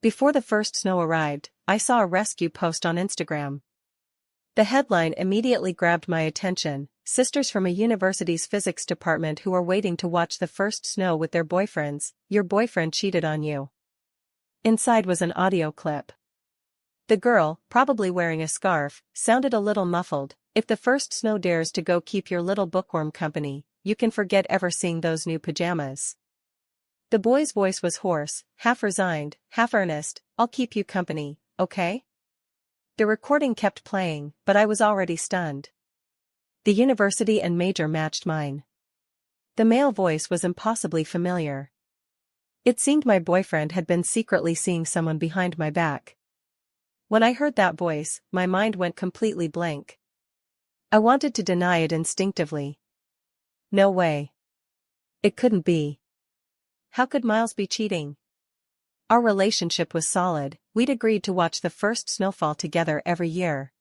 Before the first snow arrived, I saw a rescue post on Instagram. The headline immediately grabbed my attention: sisters from a university's physics department who are waiting to watch the first snow with their boyfriends. Your boyfriend cheated on you. Inside was an audio clip. The girl, probably wearing a scarf, sounded a little muffled. If the first snow dares to go keep your little bookworm company, you can forget ever seeing those new pajamas. The boy's voice was hoarse, half resigned, half earnest. I'll keep you company, okay? The recording kept playing, but I was already stunned. The university and major matched mine. The male voice was impossibly familiar. It seemed my boyfriend had been secretly seeing someone behind my back. When I heard that voice, my mind went completely blank. I wanted to deny it instinctively. No way. It couldn't be. How could Miles be cheating? Our relationship was solid. We'd agreed to watch the first snowfall together every year.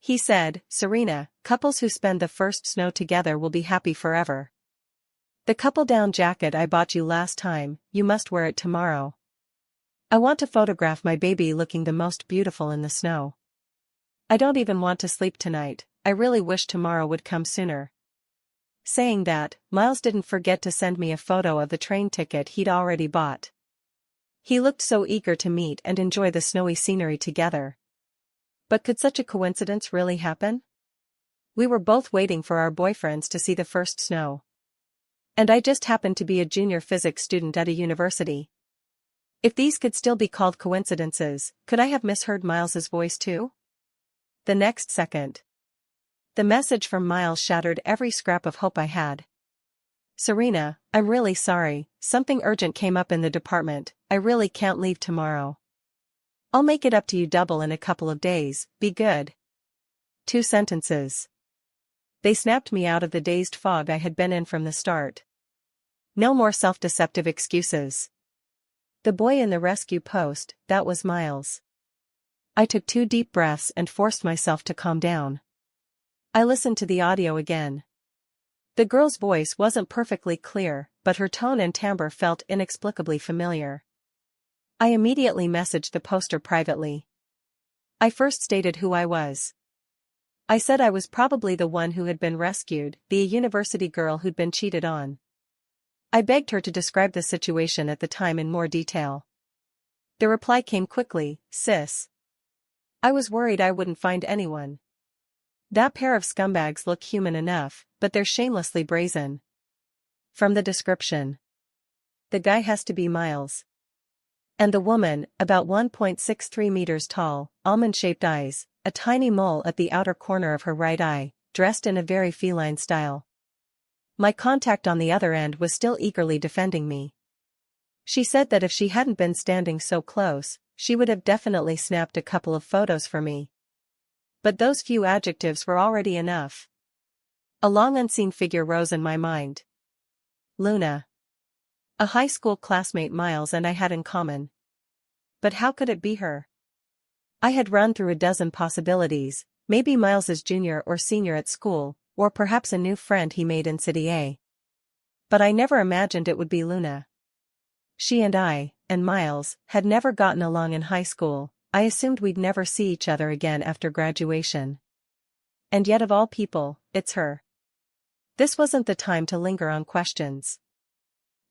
He said, "Serena, couples who spend the first snow together will be happy forever. The couple-down jacket I bought you last time, you must wear it tomorrow. I want to photograph my baby looking the most beautiful in the snow. I don't even want to sleep tonight. I really wish tomorrow would come sooner." Saying that, Miles didn't forget to send me a photo of the train ticket he'd already bought. He looked so eager to meet and enjoy the snowy scenery together. But could such a coincidence really happen? We were both waiting for our boyfriends to see the first snow. And I just happened to be a junior physics student at a university. If these could still be called coincidences, could I have misheard Miles's voice too? The next second, the message from Miles shattered every scrap of hope I had. "Serena, I'm really sorry, something urgent came up in the department. I really can't leave tomorrow. I'll make it up to you double in a couple of days, be good." 2 sentences. They snapped me out of the dazed fog I had been in from the start. No more self-deceptive excuses. The boy in the rescue post, that was Miles. I took 2 deep breaths and forced myself to calm down. I listened to the audio again. The girl's voice wasn't perfectly clear, but her tone and timbre felt inexplicably familiar. I immediately messaged the poster privately. I first stated who I was. I said I was probably the one who had been rescued, the university girl who'd been cheated on. I begged her to describe the situation at the time in more detail. The reply came quickly: "Sis. I was worried I wouldn't find anyone. That pair of scumbags look human enough, but they're shamelessly brazen." From the description, the guy has to be Miles. And the woman, about 1.63 meters tall, almond-shaped eyes, a tiny mole at the outer corner of her right eye, dressed in a very feline style. My contact on the other end was still eagerly defending me. She said that if she hadn't been standing so close, she would have definitely snapped a couple of photos for me. But those few adjectives were already enough. A long unseen figure rose in my mind. Luna. A high school classmate Miles and I had in common. But how could it be her? I had run through a dozen possibilities: maybe Miles's junior or senior at school, or perhaps a new friend he made in City A. But I never imagined it would be Luna. She and I, and Miles, had never gotten along in high school. I assumed we'd never see each other again after graduation. And yet of all people, it's her. This wasn't the time to linger on questions.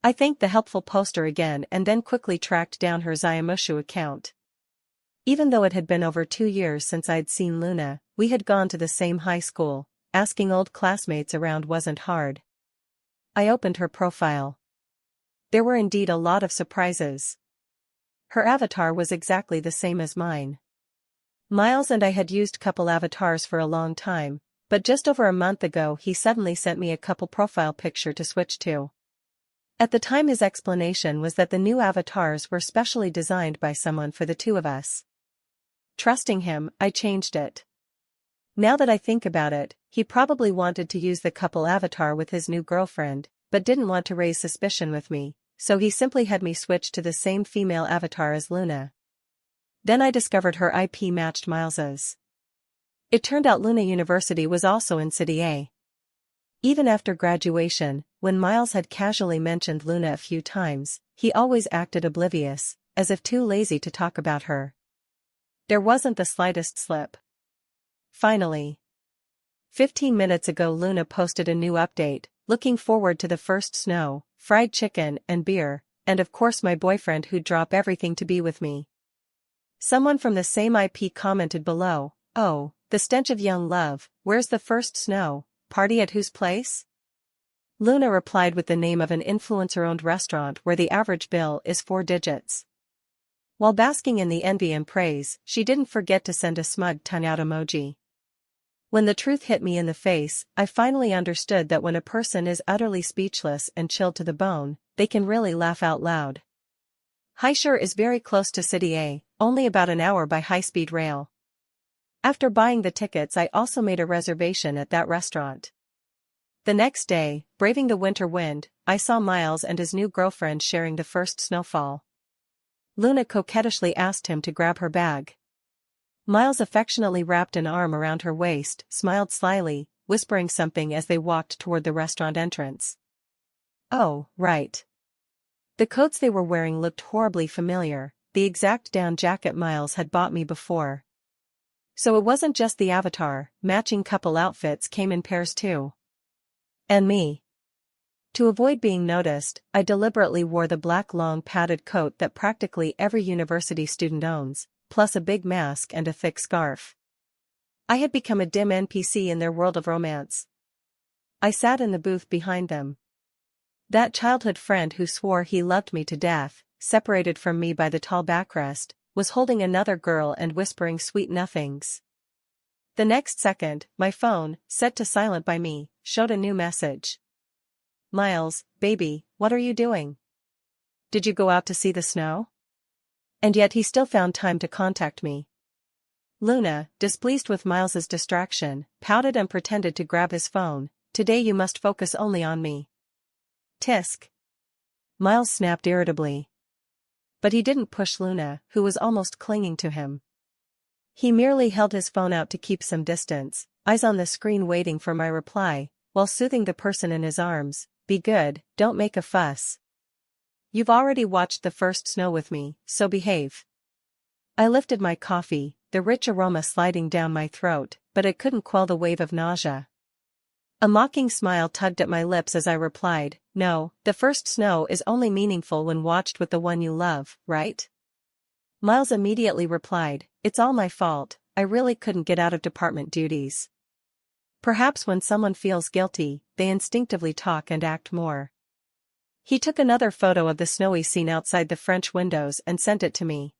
I thanked the helpful poster again and then quickly tracked down her Xiaomushu account. Even though it had been over 2 years since I'd seen Luna, we had gone to the same high school. Asking old classmates around wasn't hard. I opened her profile. There were indeed a lot of surprises. Her avatar was exactly the same as mine. Miles and I had used couple avatars for a long time, but just over a month ago he suddenly sent me a couple profile picture to switch to. At the time his explanation was that the new avatars were specially designed by someone for the 2 of us. Trusting him, I changed it. Now that I think about it, he probably wanted to use the couple avatar with his new girlfriend, but didn't want to raise suspicion with me, so he simply had me switch to the same female avatar as Luna. Then I discovered her IP matched Miles's. It turned out Luna University was also in City A. Even after graduation, when Miles had casually mentioned Luna a few times, he always acted oblivious, as if too lazy to talk about her. There wasn't the slightest slip. Finally. 15 minutes ago Luna posted a new update, looking forward to the first snow, fried chicken and beer, and of course my boyfriend who'd drop everything to be with me. Someone from the same IP commented below, "Oh, the stench of young love, where's the first snow, party at whose place?" Luna replied with the name of an influencer-owned restaurant where the average bill is 4 digits. While basking in the envy and praise, she didn't forget to send a smug tongue-out emoji. When the truth hit me in the face, I finally understood that when a person is utterly speechless and chilled to the bone, they can really laugh out loud. Haishur is very close to City A, only about an hour by high-speed rail. After buying the tickets I also made a reservation at that restaurant. The next day, braving the winter wind, I saw Miles and his new girlfriend sharing the first snowfall. Luna coquettishly asked him to grab her bag. Miles affectionately wrapped an arm around her waist, smiled slyly, whispering something as they walked toward the restaurant entrance. Oh, right. The coats they were wearing looked horribly familiar, the exact down jacket Miles had bought me before. So it wasn't just the avatar, matching couple outfits came in pairs too. And me. To avoid being noticed, I deliberately wore the black long padded coat that practically every university student owns, plus a big mask and a thick scarf. I had become a dim NPC in their world of romance. I sat in the booth behind them. That childhood friend who swore he loved me to death, separated from me by the tall backrest, was holding another girl and whispering sweet nothings. The next second, my phone, set to silent by me, showed a new message. Miles, baby, what are you doing? Did you go out to see the snow? And yet he still found time to contact me. Luna, displeased with Miles's distraction, pouted and pretended to grab his phone. Today you must focus only on me. Tisk. Miles snapped irritably. But he didn't push Luna, who was almost clinging to him. He merely held his phone out to keep some distance, eyes on the screen waiting for my reply, while soothing the person in his arms. Be good, don't make a fuss. You've already watched the first snow with me, so behave. I lifted my coffee, the rich aroma sliding down my throat, but it couldn't quell the wave of nausea. A mocking smile tugged at my lips as I replied, no, the first snow is only meaningful when watched with the one you love, right? Miles immediately replied, it's all my fault, I really couldn't get out of department duties. Perhaps when someone feels guilty, they instinctively talk and act more. He took another photo of the snowy scene outside the French windows and sent it to me.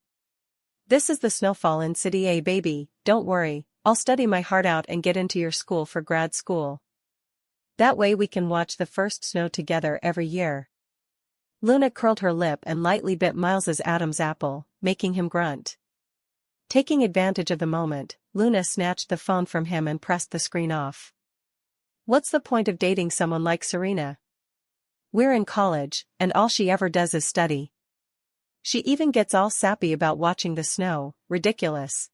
This is the snowfall in City A, baby, don't worry, I'll study my heart out and get into your school for grad school. That way we can watch the first snow together every year. Luna curled her lip and lightly bit Miles's Adam's apple, making him grunt. Taking advantage of the moment, Luna snatched the phone from him and pressed the screen off. What's the point of dating someone like Serena? We're in college, and all she ever does is study. She even gets all sappy about watching the snow, ridiculous.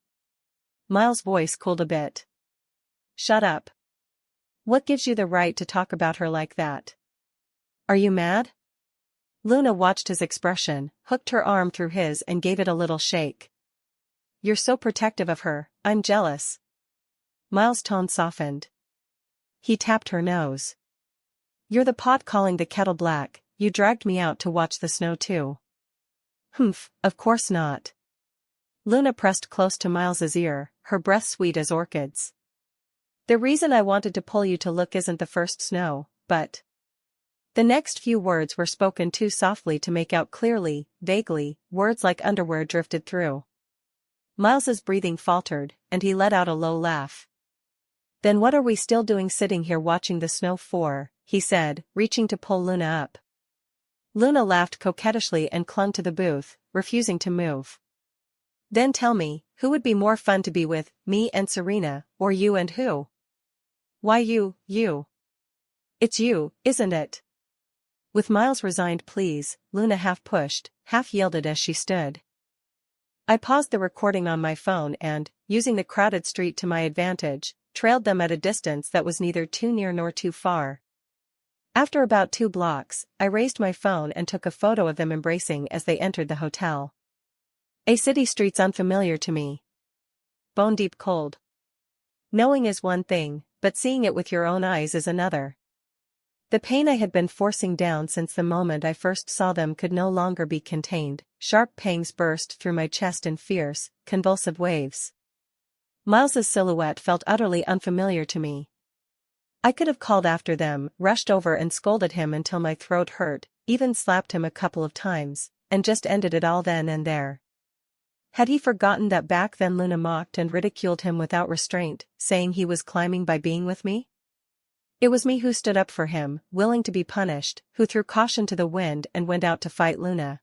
Miles' voice cooled a bit. Shut up. What gives you the right to talk about her like that? Are you mad? Luna watched his expression, hooked her arm through his and gave it a little shake. You're so protective of her, I'm jealous. Miles' tone softened. He tapped her nose. You're the pot calling the kettle black, you dragged me out to watch the snow too. Humph, of course not. Luna pressed close to Miles's ear, her breath sweet as orchids. The reason I wanted to pull you to look isn't the first snow, but... The next few words were spoken too softly to make out clearly, vaguely, words like underwear drifted through. Miles's breathing faltered, and he let out a low laugh. Then what are we still doing sitting here watching the snow for? He said, reaching to pull Luna up. Luna laughed coquettishly and clung to the booth, refusing to move. Then tell me, who would be more fun to be with, me and Serena, or you and who? Why you. It's you, isn't it? With Miles' resigned pleas, Luna half pushed, half yielded as she stood. I paused the recording on my phone and, using the crowded street to my advantage, trailed them at a distance that was neither too near nor too far. After about 2 blocks, I raised my phone and took a photo of them embracing as they entered the hotel. A city street's unfamiliar to me. Bone deep cold. Knowing is one thing, but seeing it with your own eyes is another. The pain I had been forcing down since the moment I first saw them could no longer be contained. Sharp pangs burst through my chest in fierce, convulsive waves. Miles's silhouette felt utterly unfamiliar to me. I could have called after them, rushed over and scolded him until my throat hurt, even slapped him a couple of times, and just ended it all then and there. Had he forgotten that back then Luna mocked and ridiculed him without restraint, saying he was climbing by being with me? It was me who stood up for him, willing to be punished, who threw caution to the wind and went out to fight Luna.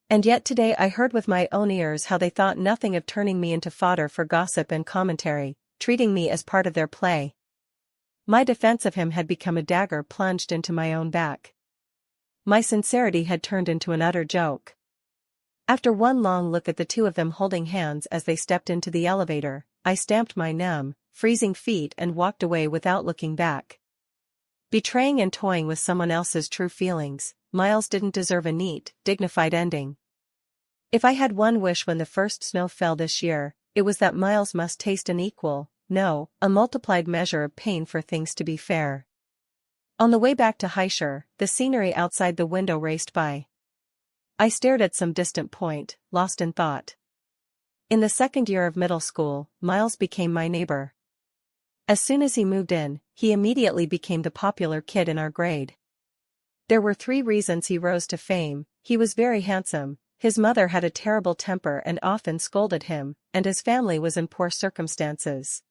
And yet today I heard with my own ears how they thought nothing of turning me into fodder for gossip and commentary, treating me as part of their play. My defense of him had become a dagger plunged into my own back. My sincerity had turned into an utter joke. After one long look at the two of them holding hands as they stepped into the elevator, I stamped my numb, freezing feet and walked away without looking back. Betraying and toying with someone else's true feelings, Miles didn't deserve a neat, dignified ending. If I had one wish when the first snow fell this year, it was that Miles must taste an equal, no, a multiplied measure of pain for things to be fair. On the way back to Highshire, the scenery outside the window raced by. I stared at some distant point, lost in thought. In the second year of middle school, Miles became my neighbor. As soon as he moved in, he immediately became the popular kid in our grade. There were 3 reasons he rose to fame: he was very handsome, his mother had a terrible temper and often scolded him, and his family was in poor circumstances.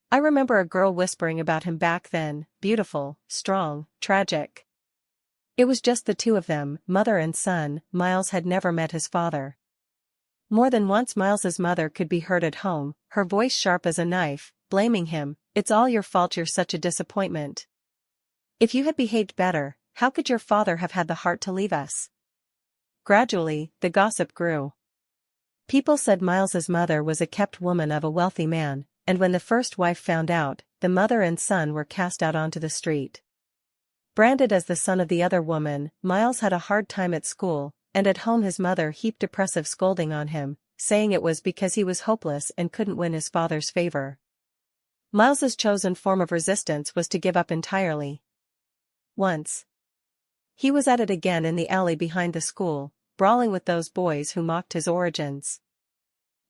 I remember a girl whispering about him back then: beautiful, strong, tragic. It was just the two of them, mother and son. Miles had never met his father. More than once Miles's mother could be heard at home, her voice sharp as a knife, blaming him. "It's all your fault, you're such a disappointment. If you had behaved better, how could your father have had the heart to leave us?" Gradually, the gossip grew. People said Miles's mother was a kept woman of a wealthy man, and when the first wife found out, the mother and son were cast out onto the street. Branded as the son of the other woman, Miles had a hard time at school, and at home his mother heaped oppressive scolding on him, saying it was because he was hopeless and couldn't win his father's favor. Miles's chosen form of resistance was to give up entirely. Once, he was at it again in the alley behind the school, brawling with those boys who mocked his origins.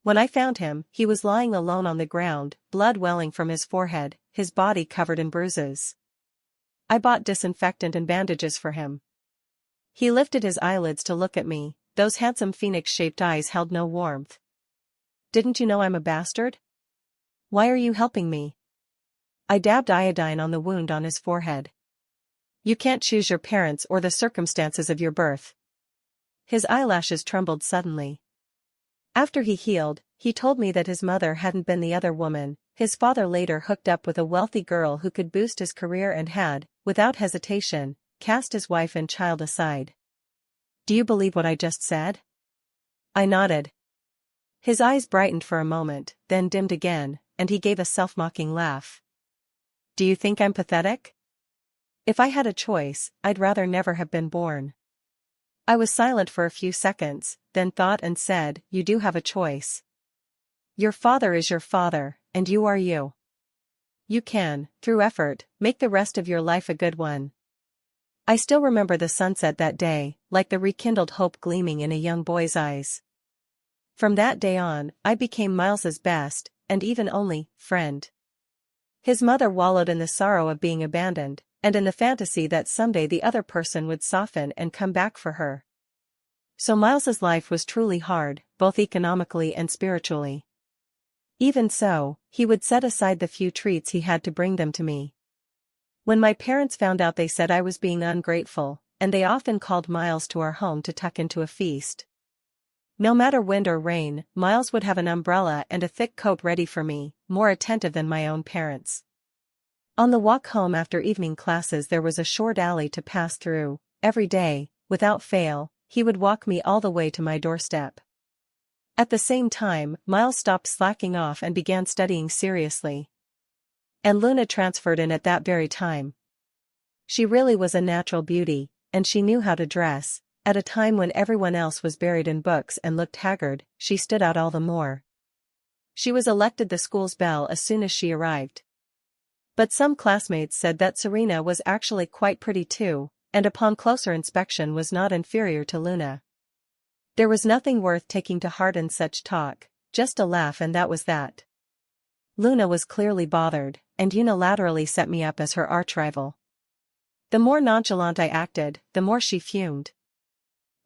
When I found him, he was lying alone on the ground, blood welling from his forehead, his body covered in bruises. I bought disinfectant and bandages for him. He lifted his eyelids to look at me, those handsome phoenix-shaped eyes held no warmth. "Didn't you know I'm a bastard? Why are you helping me?" I dabbed iodine on the wound on his forehead. "You can't choose your parents or the circumstances of your birth." His eyelashes trembled suddenly. After he healed, he told me that his mother hadn't been the other woman. His father later hooked up with a wealthy girl who could boost his career and had, without hesitation, cast his wife and child aside. "Do you believe what I just said?" I nodded. His eyes brightened for a moment, then dimmed again, and he gave a self-mocking laugh. "Do you think I'm pathetic? If I had a choice, I'd rather never have been born." I was silent for a few seconds, then thought and said, "You do have a choice. Your father is your father, and you are you. You can, through effort, make the rest of your life a good one." I still remember the sunset that day, like the rekindled hope gleaming in a young boy's eyes. From that day on, I became Miles's best, and even only, friend. His mother wallowed in the sorrow of being abandoned, and in the fantasy that someday the other person would soften and come back for her. So Miles's life was truly hard, both economically and spiritually. Even so, he would set aside the few treats he had to bring them to me. When my parents found out, they said I was being ungrateful, and they often called Miles to our home to tuck into a feast. No matter wind or rain, Miles would have an umbrella and a thick coat ready for me, more attentive than my own parents. On the walk home after evening classes there was a short alley to pass through. Every day, without fail, he would walk me all the way to my doorstep. At the same time, Miles stopped slacking off and began studying seriously. And Luna transferred in at that very time. She really was a natural beauty, and she knew how to dress, At a time when everyone else was buried in books and looked haggard, she stood out all the more. She was elected the school's belle as soon as she arrived. But some classmates said that Serena was actually quite pretty too, and upon closer inspection was not inferior to Luna. There was nothing worth taking to heart in such talk, just a laugh and that was that. Luna was clearly bothered, and unilaterally set me up as her arch-rival. The more nonchalant I acted, the more she fumed.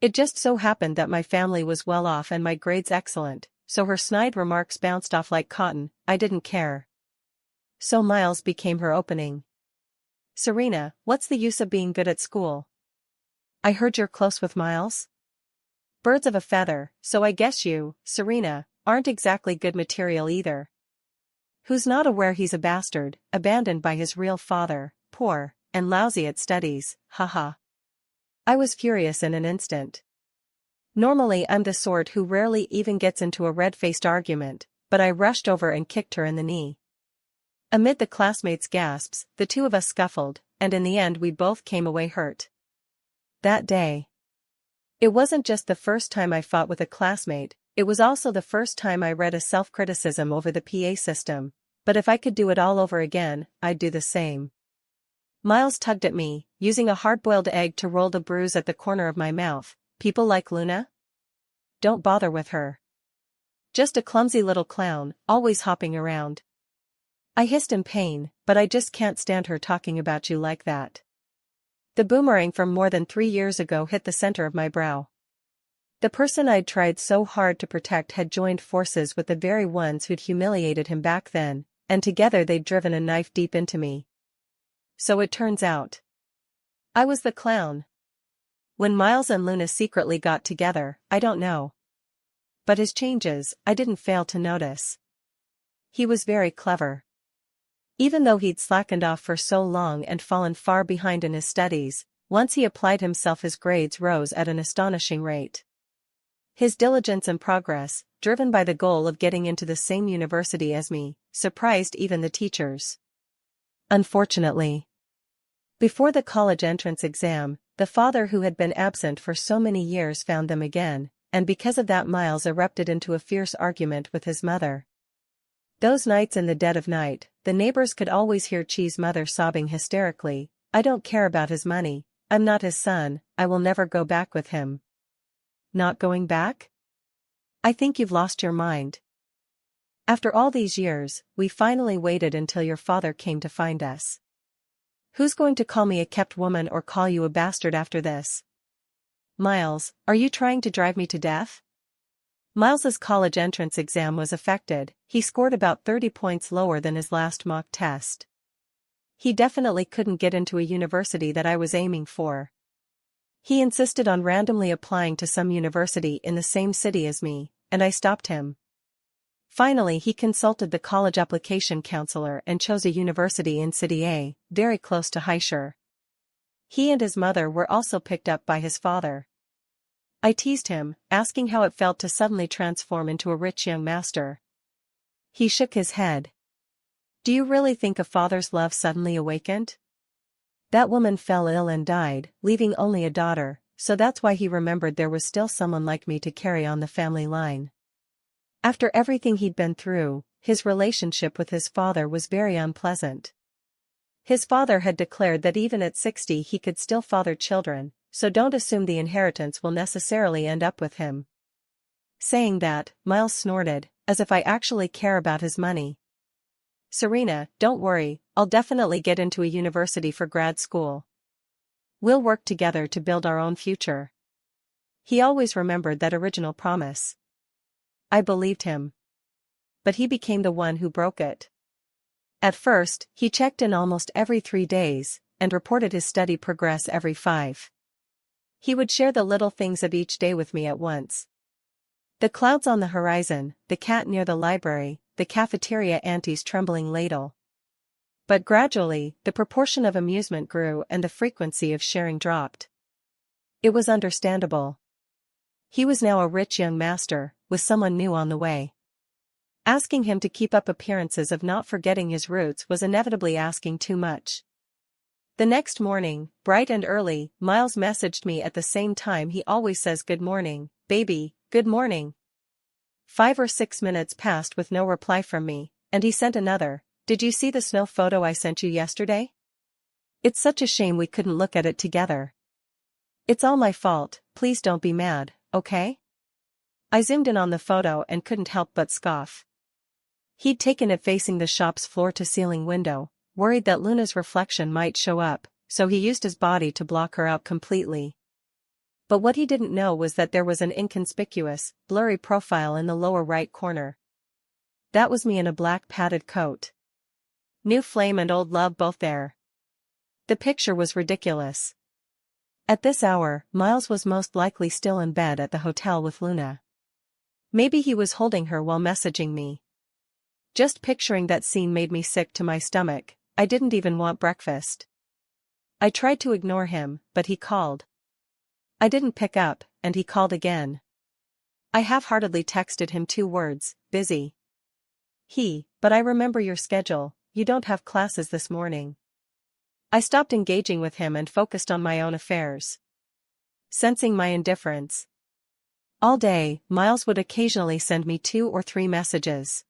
It just so happened that my family was well off and my grades excellent, so her snide remarks bounced off like cotton. I didn't care. So Miles became her opening. "Serena, what's the use of being good at school? I heard you're close with Miles?" "Birds of a feather, so I guess you, Serena, aren't exactly good material either. Who's not aware he's a bastard, abandoned by his real father, poor, and lousy at studies, haha." I was furious in an instant. Normally I'm the sort who rarely even gets into a red-faced argument, but I rushed over and kicked her in the knee. Amid the classmates' gasps, the two of us scuffled, and in the end we both came away hurt. That day. It wasn't just the first time I fought with a classmate, it was also the first time I read a self-criticism over the PA system, but if I could do it all over again, I'd do the same. Miles tugged at me, using a hard-boiled egg to roll the bruise at the corner of my mouth. "People like Luna? Don't bother with her. Just a clumsy little clown, always hopping around." I hissed in pain, "But I just can't stand her talking about you like that." The boomerang from more than 3 years ago hit the center of my brow. The person I'd tried so hard to protect had joined forces with the very ones who'd humiliated him back then, and together they'd driven a knife deep into me. So it turns out, I was the clown. When Miles and Luna secretly got together, I don't know. But his changes, I didn't fail to notice. He was very clever. Even though he'd slackened off for so long and fallen far behind in his studies, once he applied himself his grades rose at an astonishing rate. His diligence and progress, driven by the goal of getting into the same university as me, surprised even the teachers. Unfortunately, before the college entrance exam, the father who had been absent for so many years found them again, and because of that Miles erupted into a fierce argument with his mother. Those nights in the dead of night, the neighbors could always hear Chi's mother sobbing hysterically, "I don't care about his money, I'm not his son, I will never go back with him." Not going back? I think you've lost your mind. After all these years, we finally waited until your father came to find us. Who's going to call me a kept woman or call you a bastard after this? Miles, are you trying to drive me to death? Miles's college entrance exam was affected. He scored about 30 points lower than his last mock test. He definitely couldn't get into a university that I was aiming for. He insisted on randomly applying to some university in the same city as me, and I stopped him. Finally he consulted the college application counselor and chose a university in City A, very close to Highshire. He and his mother were also picked up by his father. I teased him, asking how it felt to suddenly transform into a rich young master. He shook his head. "Do you really think a father's love suddenly awakened? That woman fell ill and died, leaving only a daughter, so that's why he remembered there was still someone like me to carry on the family line." After everything he'd been through, his relationship with his father was very unpleasant. His father had declared that even at 60 he could still father children, so don't assume the inheritance will necessarily end up with him. Saying that, Miles snorted, "As if I actually care about his money." "Serena, don't worry, I'll definitely get into a university for grad school. We'll work together to build our own future." He always remembered that original promise. I believed him. But he became the one who broke it. At first, he checked in almost every 3 days, and reported his study progress every 5. He would share the little things of each day with me at once. The clouds on the horizon, the cat near the library, the cafeteria auntie's trembling ladle. But gradually, the proportion of amusement grew and the frequency of sharing dropped. It was understandable. He was now a rich young master, with someone new on the way. Asking him to keep up appearances of not forgetting his roots was inevitably asking too much. The next morning, bright and early, Miles messaged me at the same time he always says good morning, baby, good morning. 5 or 6 minutes passed with no reply from me, and he sent another, did you see the snow photo I sent you yesterday? It's such a shame we couldn't look at it together. It's all my fault, please don't be mad, okay? I zoomed in on the photo and couldn't help but scoff. He'd taken it facing the shop's floor-to-ceiling window, worried that Luna's reflection might show up, so he used his body to block her out completely. But what he didn't know was that there was an inconspicuous, blurry profile in the lower right corner. That was me in a black padded coat. New flame and old love both there. The picture was ridiculous. At this hour, Miles was most likely still in bed at the hotel with Luna. Maybe he was holding her while messaging me. Just picturing that scene made me sick to my stomach. I didn't even want breakfast. I tried to ignore him, but he called. I didn't pick up, and he called again. I half-heartedly texted him 2 words, busy. But I remember your schedule, you don't have classes this morning. I stopped engaging with him and focused on my own affairs. Sensing my indifference. All day, Miles would occasionally send me 2 or 3 messages.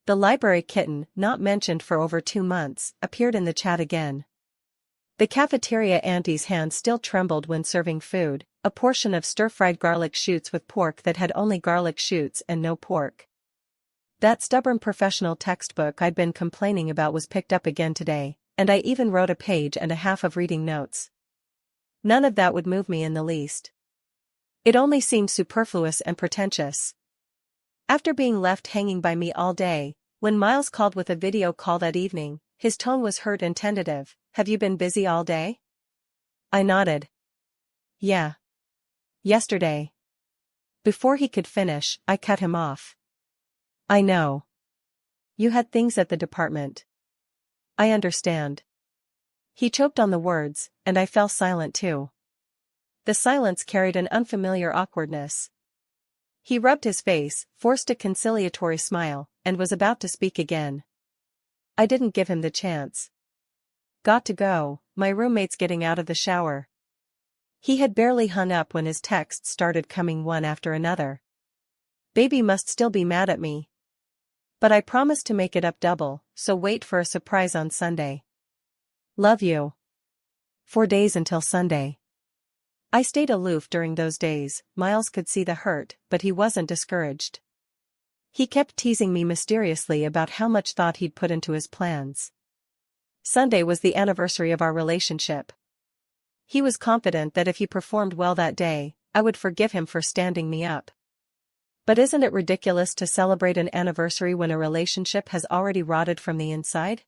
The library kitten, not mentioned for over 2 months, appeared in the chat again. The cafeteria auntie's hand still trembled when serving food, a portion of stir-fried garlic shoots with pork that had only garlic shoots and no pork. That stubborn professional textbook I'd been complaining about was picked up again today, and I even wrote a page and a half of reading notes. None of that would move me in the least. It only seemed superfluous and pretentious. After being left hanging by me all day, when Miles called with a video call that evening, his tone was hurt and tentative. Have you been busy all day? I nodded. Yeah. Yesterday. Before he could finish, I cut him off. I know. You had things at the department. I understand. He choked on the words, and I fell silent too. The silence carried an unfamiliar awkwardness. He rubbed his face, forced a conciliatory smile, and was about to speak again. I didn't give him the chance. Got to go, my roommate's getting out of the shower. He had barely hung up when his texts started coming one after another. Baby must still be mad at me. But I promised to make it up double, so wait for a surprise on Sunday. Love you. 4 days until Sunday. I stayed aloof during those days. Miles could see the hurt, but he wasn't discouraged. He kept teasing me mysteriously about how much thought he'd put into his plans. Sunday was the anniversary of our relationship. He was confident that if he performed well that day, I would forgive him for standing me up. But isn't it ridiculous to celebrate an anniversary when a relationship has already rotted from the inside?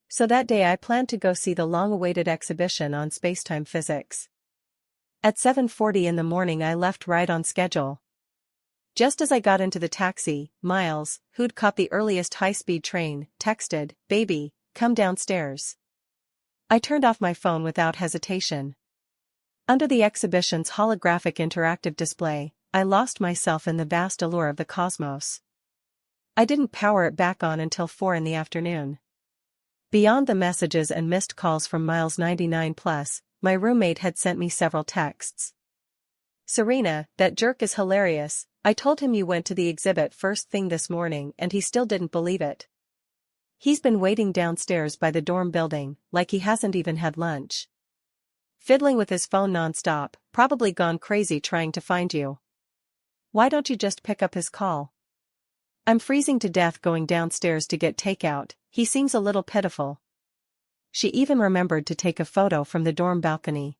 So that day I planned to go see the long-awaited exhibition on spacetime physics. At 7:40 in the morning I left right on schedule. Just as I got into the taxi, Miles, who'd caught the earliest high-speed train, texted, "Baby, come downstairs." I turned off my phone without hesitation. Under the exhibition's holographic interactive display, I lost myself in the vast allure of the cosmos. I didn't power it back on until 4 in the afternoon. Beyond the messages and missed calls from Miles 99+, my roommate had sent me several texts. "Serena, that jerk is hilarious. I told him you went to the exhibit first thing this morning and he still didn't believe it. He's been waiting downstairs by the dorm building, like he hasn't even had lunch. Fiddling with his phone nonstop, probably gone crazy trying to find you. Why don't you just pick up his call? I'm freezing to death going downstairs to get takeout, he seems a little pitiful." She even remembered to take a photo from the dorm balcony.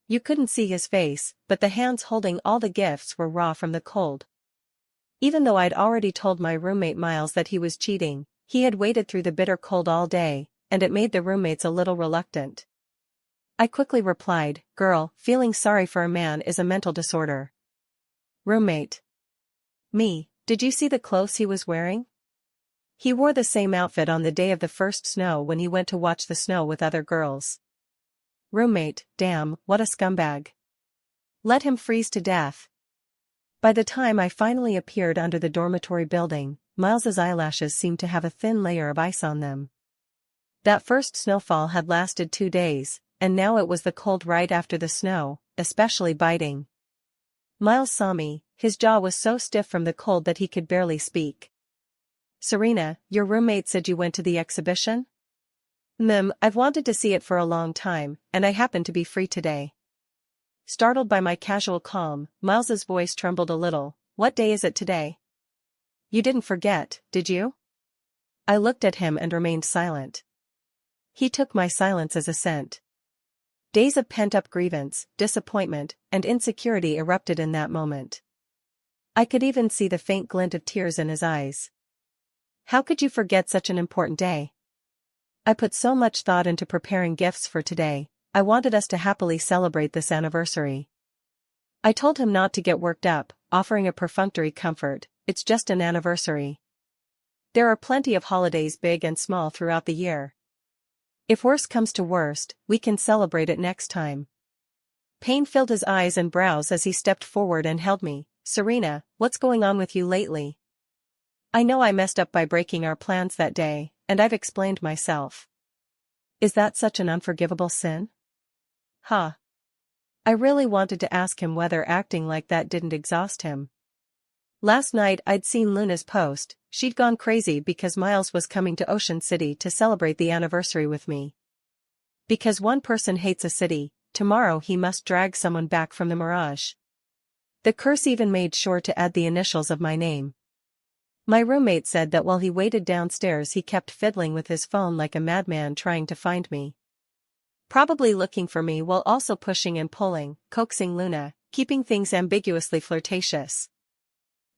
You couldn't see his face, but the hands holding all the gifts were raw from the cold. Even though I'd already told my roommate Miles that he was cheating, he had waited through the bitter cold all day, and it made the roommates a little reluctant. I quickly replied, "Girl, feeling sorry for a man is a mental disorder." Roommate. Me, did you see the clothes he was wearing? He wore the same outfit on the day of the first snow when he went to watch the snow with other girls. Roommate, damn, what a scumbag. Let him freeze to death. By the time I finally appeared under the dormitory building, Miles's eyelashes seemed to have a thin layer of ice on them. That first snowfall had lasted 2 days, and now it was the cold right after the snow, especially biting. Miles saw me, his jaw was so stiff from the cold that he could barely speak. "Serena, your roommate said you went to the exhibition?" I've wanted to see it for a long time, and I happen to be free today." Startled by my casual calm, Miles's voice trembled a little. "What day is it today? You didn't forget, did you?" I looked at him and remained silent. He took my silence as assent. Days of pent-up grievance, disappointment, and insecurity erupted in that moment. I could even see the faint glint of tears in his eyes. "How could you forget such an important day? I put so much thought into preparing gifts for today. I wanted us to happily celebrate this anniversary." I told him not to get worked up, offering a perfunctory comfort. "It's just an anniversary. There are plenty of holidays big and small throughout the year. If worst comes to worst, we can celebrate it next time." Pain filled his eyes and brows as he stepped forward and held me. "Serena, what's going on with you lately? I know I messed up by breaking our plans that day, and I've explained myself. Is that such an unforgivable sin?" Huh. I really wanted to ask him whether acting like that didn't exhaust him. Last night I'd seen Luna's post. She'd gone crazy because Miles was coming to Ocean City to celebrate the anniversary with me. Because one person hates a city, tomorrow he must drag someone back from the mirage. The curse even made sure to add the initials of my name. My roommate said that while he waited downstairs he kept fiddling with his phone like a madman trying to find me. Probably looking for me while also pushing and pulling, coaxing Luna, keeping things ambiguously flirtatious.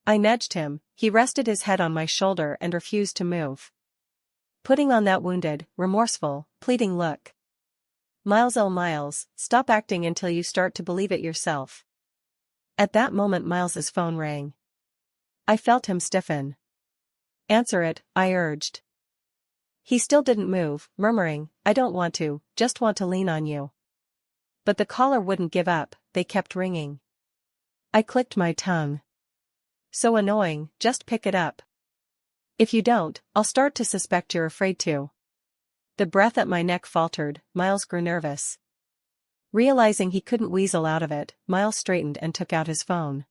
I nudged him, he rested his head on my shoulder and refused to move. Putting on that wounded, remorseful, pleading look. "Miles, oh Miles, stop acting until you start to believe it yourself." At that moment Miles's phone rang. I felt him stiffen. "Answer it," I urged. He still didn't move, murmuring, "I don't want to, just want to lean on you." But the caller wouldn't give up, they kept ringing. I clicked my tongue. "So annoying, just pick it up. If you don't, I'll start to suspect you're afraid to." The breath at my neck faltered, Miles grew nervous. Realizing he couldn't weasel out of it, Miles straightened and took out his phone.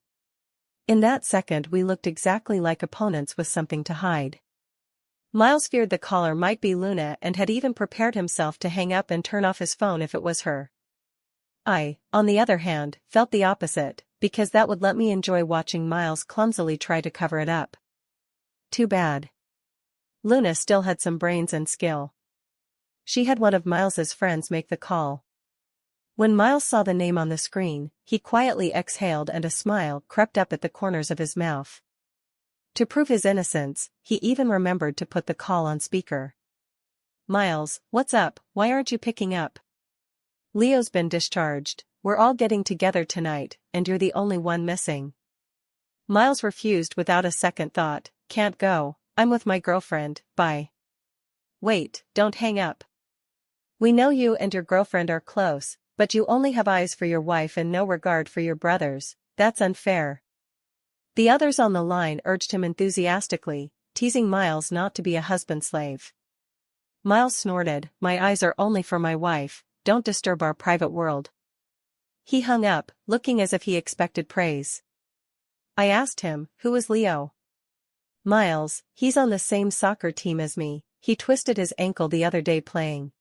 In that second we looked exactly like opponents with something to hide. Miles feared the caller might be Luna and had even prepared himself to hang up and turn off his phone if it was her. I, on the other hand, felt the opposite, because that would let me enjoy watching Miles clumsily try to cover it up. Too bad. Luna still had some brains and skill. She had one of Miles's friends make the call. When Miles saw the name on the screen, he quietly exhaled and a smile crept up at the corners of his mouth. To prove his innocence, he even remembered to put the call on speaker. "Miles, what's up? Why aren't you picking up? Leo's been discharged, we're all getting together tonight, and you're the only one missing." Miles refused without a second thought. "Can't go, I'm with my girlfriend, bye." "Wait, don't hang up. We know you and your girlfriend are close, but you only have eyes for your wife and no regard for your brothers. That's unfair." The others on the line urged him enthusiastically, teasing Miles not to be a husband slave. Miles snorted, "My eyes are only for my wife, don't disturb our private world." He hung up, looking as if he expected praise. I asked him, "Who is Leo?" "Miles, he's on the same soccer team as me, he twisted his ankle the other day playing."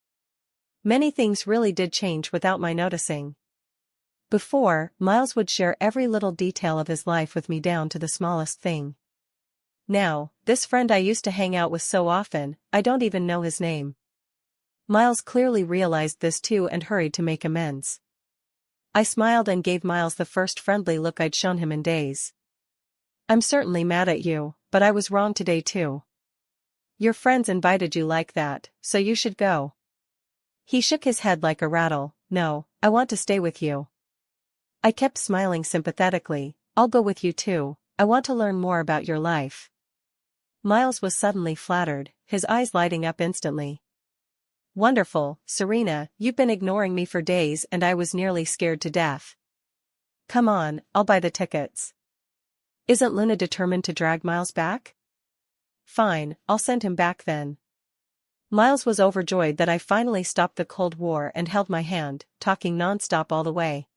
Many things really did change without my noticing. Before, Miles would share every little detail of his life with me down to the smallest thing. Now, this friend I used to hang out with so often, I don't even know his name. Miles clearly realized this too and hurried to make amends. I smiled and gave Miles the first friendly look I'd shown him in days. "I'm certainly mad at you, but I was wrong today too. Your friends invited you like that, so you should go." He shook his head like a rattle. "No, I want to stay with you." I kept smiling sympathetically. "I'll go with you too, I want to learn more about your life." Miles was suddenly flattered, his eyes lighting up instantly. "Wonderful, Serena, you've been ignoring me for days and I was nearly scared to death. Come on, I'll buy the tickets." Isn't Luna determined to drag Miles back? Fine, I'll send him back then. Miles was overjoyed that I finally stopped the Cold War and held my hand, talking nonstop all the way.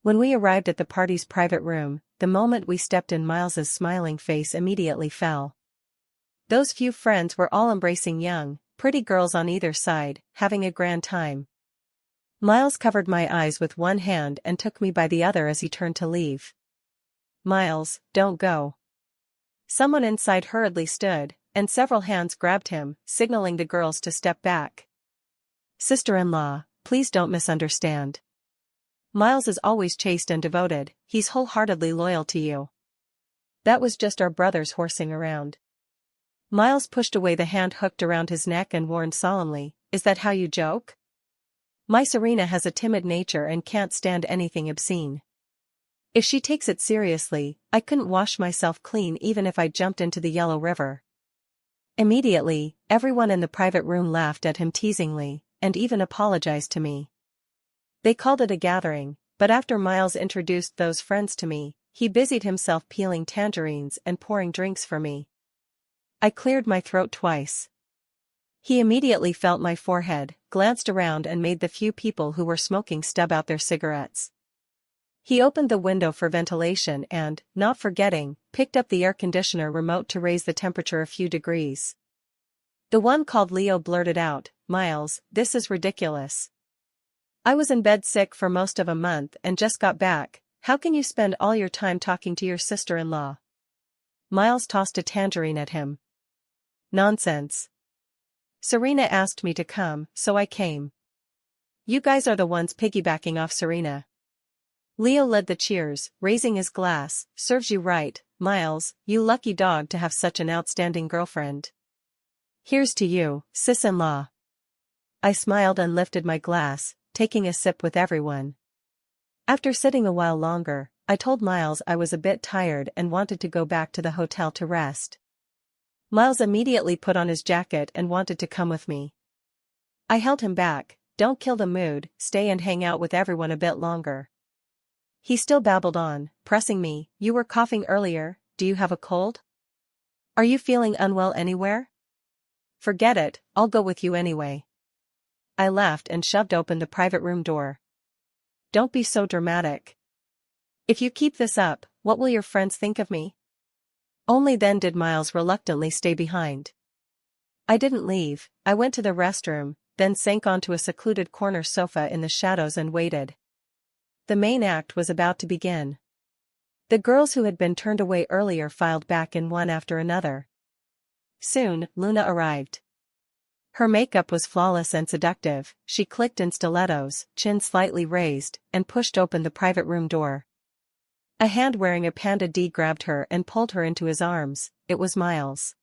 When we arrived at the party's private room, the moment we stepped in, Miles's smiling face immediately fell. Those few friends were all embracing young, pretty girls on either side, having a grand time. Miles covered my eyes with one hand and took me by the other as he turned to leave. "Miles, don't go." Someone inside hurriedly stood, and several hands grabbed him, signaling the girls to step back. "Sister-in-law, please don't misunderstand. Miles is always chaste and devoted, he's wholeheartedly loyal to you. That was just our brothers horsing around." Miles pushed away the hand hooked around his neck and warned solemnly, "Is that how you joke? My Serena has a timid nature and can't stand anything obscene. If she takes it seriously, I couldn't wash myself clean even if I jumped into the Yellow River." Immediately, everyone in the private room laughed at him teasingly, and even apologized to me. They called it a gathering, but after Miles introduced those friends to me, he busied himself peeling tangerines and pouring drinks for me. I cleared my throat twice. He immediately felt my forehead, glanced around and made the few people who were smoking stub out their cigarettes. He opened the window for ventilation and, not forgetting, picked up the air conditioner remote to raise the temperature a few degrees. The one called Leo blurted out, "Miles, this is ridiculous. I was in bed sick for most of a month and just got back. How can you spend all your time talking to your sister-in-law?" Miles tossed a tangerine at him. "Nonsense. Serena asked me to come, so I came. You guys are the ones piggybacking off Serena." Leo led the cheers, raising his glass. "Serves you right, Miles, you lucky dog to have such an outstanding girlfriend. Here's to you, sis-in-law." I smiled and lifted my glass, taking a sip with everyone. After sitting a while longer, I told Miles I was a bit tired and wanted to go back to the hotel to rest. Miles immediately put on his jacket and wanted to come with me. I held him back. "Don't kill the mood, stay and hang out with everyone a bit longer." He still babbled on, pressing me, "You were coughing earlier, do you have a cold? Are you feeling unwell anywhere?" "Forget it, I'll go with you anyway." I laughed and shoved open the private room door. "Don't be so dramatic. If you keep this up, what will your friends think of me?" Only then did Miles reluctantly stay behind. I didn't leave. I went to the restroom, then sank onto a secluded corner sofa in the shadows and waited. The main act was about to begin. The girls who had been turned away earlier filed back in one after another. Soon, Luna arrived. Her makeup was flawless and seductive. She clicked in stilettos, chin slightly raised, and pushed open the private room door. A hand wearing a panda D grabbed her and pulled her into his arms. It was Miles.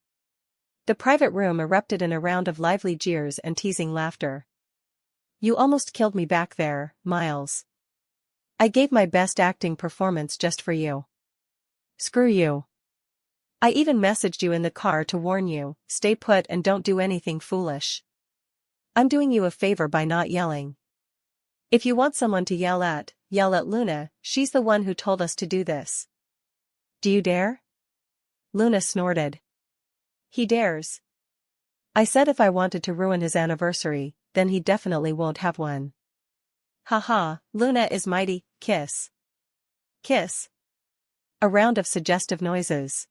The private room erupted in a round of lively jeers and teasing laughter. "You almost killed me back there, Miles. I gave my best acting performance just for you. Screw you. I even messaged you in the car to warn you, stay put and don't do anything foolish. I'm doing you a favor by not yelling. If you want someone to yell at Luna, she's the one who told us to do this. Do you dare?" Luna snorted. "He dares. I said if I wanted to ruin his anniversary, then he definitely won't have one. Haha, Luna is mighty, kiss. Kiss." A round of suggestive noises.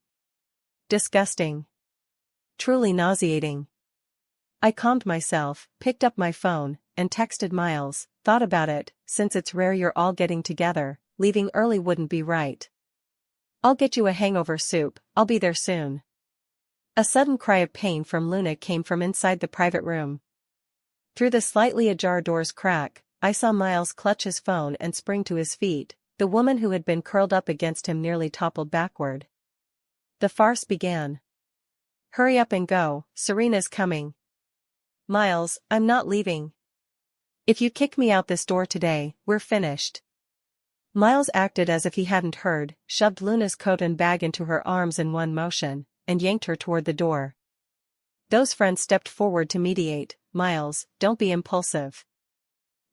Disgusting. Truly nauseating. I calmed myself, picked up my phone, and texted Miles, "Thought about it, since it's rare you're all getting together, leaving early wouldn't be right. I'll get you a hangover soup, I'll be there soon." A sudden cry of pain from Luna came from inside the private room. Through the slightly ajar door's crack, I saw Miles clutch his phone and spring to his feet. The woman who had been curled up against him nearly toppled backward. The farce began. "Hurry up and go, Serena's coming." "Miles, I'm not leaving. If you kick me out this door today, we're finished." Miles acted as if he hadn't heard, shoved Luna's coat and bag into her arms in one motion, and yanked her toward the door. Those friends stepped forward to mediate. "Miles, don't be impulsive.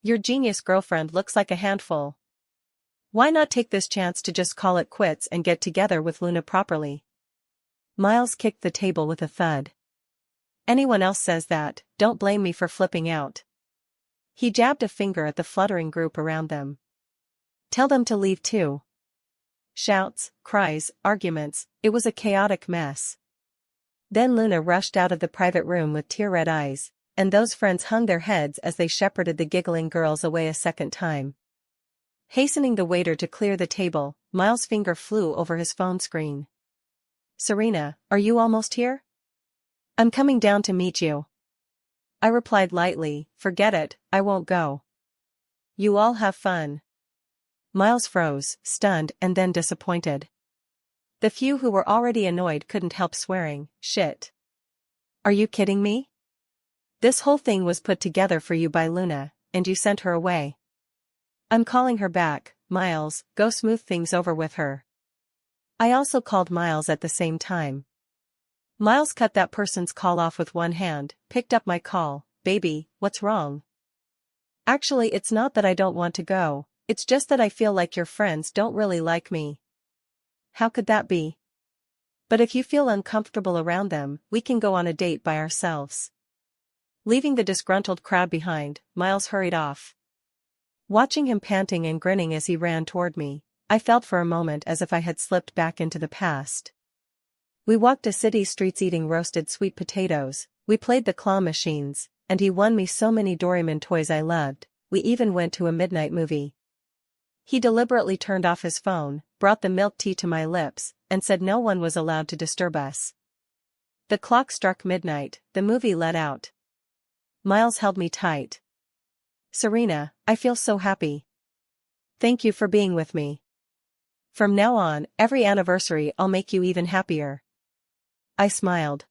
Your genius girlfriend looks like a handful. Why not take this chance to just call it quits and get together with Luna properly?" Miles kicked the table with a thud. Anyone else says that, don't blame me for flipping out. He jabbed a finger at the fluttering group around them. Tell them to leave too. Shouts, cries, arguments, it was a chaotic mess. Then Luna rushed out of the private room with tear-red eyes, and those friends hung their heads as they shepherded the giggling girls away a second time. Hastening the waiter to clear the table, Miles' finger flew over his phone screen. Serena, are you almost here? I'm coming down to meet you. I replied lightly, forget it, I won't go. You all have fun. Miles froze, stunned and then disappointed. The few who were already annoyed couldn't help swearing, shit. Are you kidding me? This whole thing was put together for you by Luna, and you sent her away. I'm calling her back, Miles, go smooth things over with her. I also called Miles at the same time. Miles cut that person's call off with one hand, picked up my call, baby, what's wrong? Actually, it's not that I don't want to go, it's just that I feel like your friends don't really like me. How could that be? But if you feel uncomfortable around them, we can go on a date by ourselves. Leaving the disgruntled crowd behind, Miles hurried off. Watching him panting and grinning as he ran toward me, I felt for a moment as if I had slipped back into the past. We walked a city streets eating roasted sweet potatoes, we played the claw machines, and he won me so many Doraemon toys I loved, we even went to a midnight movie. He deliberately turned off his phone, brought the milk tea to my lips, and said no one was allowed to disturb us. The clock struck midnight, the movie let out. Miles held me tight. Serena, I feel so happy. Thank you for being with me. From now on, every anniversary I'll make you even happier. I smiled.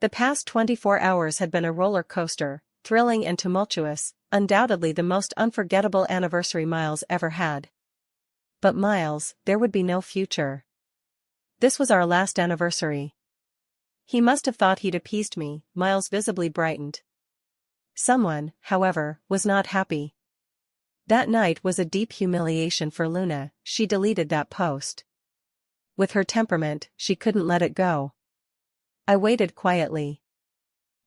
The past 24 hours had been a roller coaster, thrilling and tumultuous, undoubtedly the most unforgettable anniversary Miles ever had. But Miles, there would be no future. This was our last anniversary. He must have thought he'd appeased me, Miles visibly brightened. Someone, however, was not happy. That night was a deep humiliation for Luna, she deleted that post. With her temperament, she couldn't let it go. I waited quietly.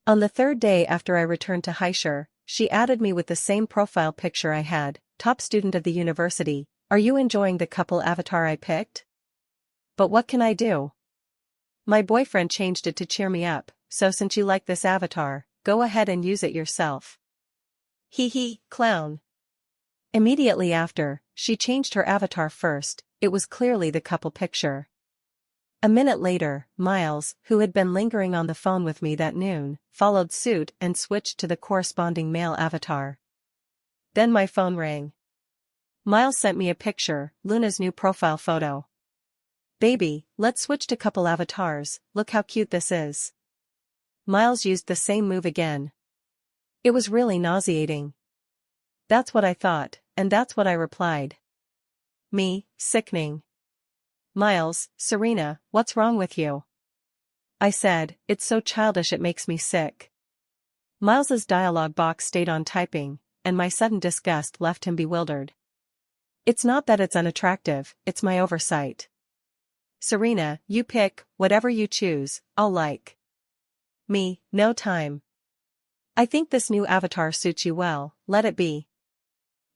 On the third day after I returned to Highshire, she added me with the same profile picture I had, top student of the university, are you enjoying the couple avatar I picked? But what can I do? My boyfriend changed it to cheer me up, so since you like this avatar, go ahead and use it yourself. Hee hee, clown. Immediately after, she changed her avatar first, it was clearly the couple picture. A minute later, Miles, who had been lingering on the phone with me that noon, followed suit and switched to the corresponding male avatar. Then my phone rang. Miles sent me a picture, Luna's new profile photo. Baby, let's switch to couple avatars, look how cute this is. Miles used the same move again. It was really nauseating. That's what I thought, and that's what I replied. Me, sickening. Miles, Serena, what's wrong with you? I said, it's so childish it makes me sick. Miles's dialogue box stayed on typing, and my sudden disgust left him bewildered. It's not that it's unattractive, it's my oversight. Serena, you pick, whatever you choose, I'll like. Me, no time. I think this new avatar suits you well, let it be.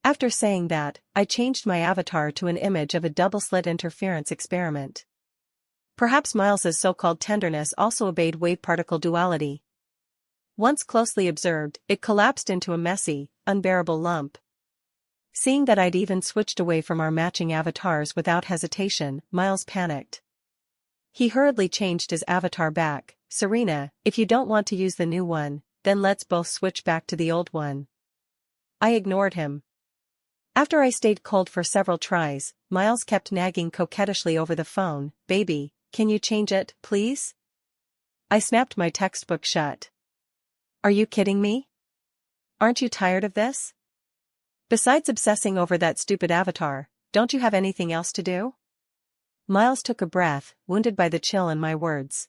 After saying that, I changed my avatar to an image of a double-slit interference experiment. Perhaps Miles's so-called tenderness also obeyed wave-particle duality. Once closely observed, it collapsed into a messy, unbearable lump. Seeing that I'd even switched away from our matching avatars without hesitation, Miles panicked. He hurriedly changed his avatar back. Serena, if you don't want to use the new one, then let's both switch back to the old one. I ignored him. After I stayed cold for several tries, Miles kept nagging coquettishly over the phone, baby, can you change it, please? I snapped my textbook shut. Are you kidding me? Aren't you tired of this? Besides obsessing over that stupid avatar, don't you have anything else to do? Miles took a breath, wounded by the chill in my words.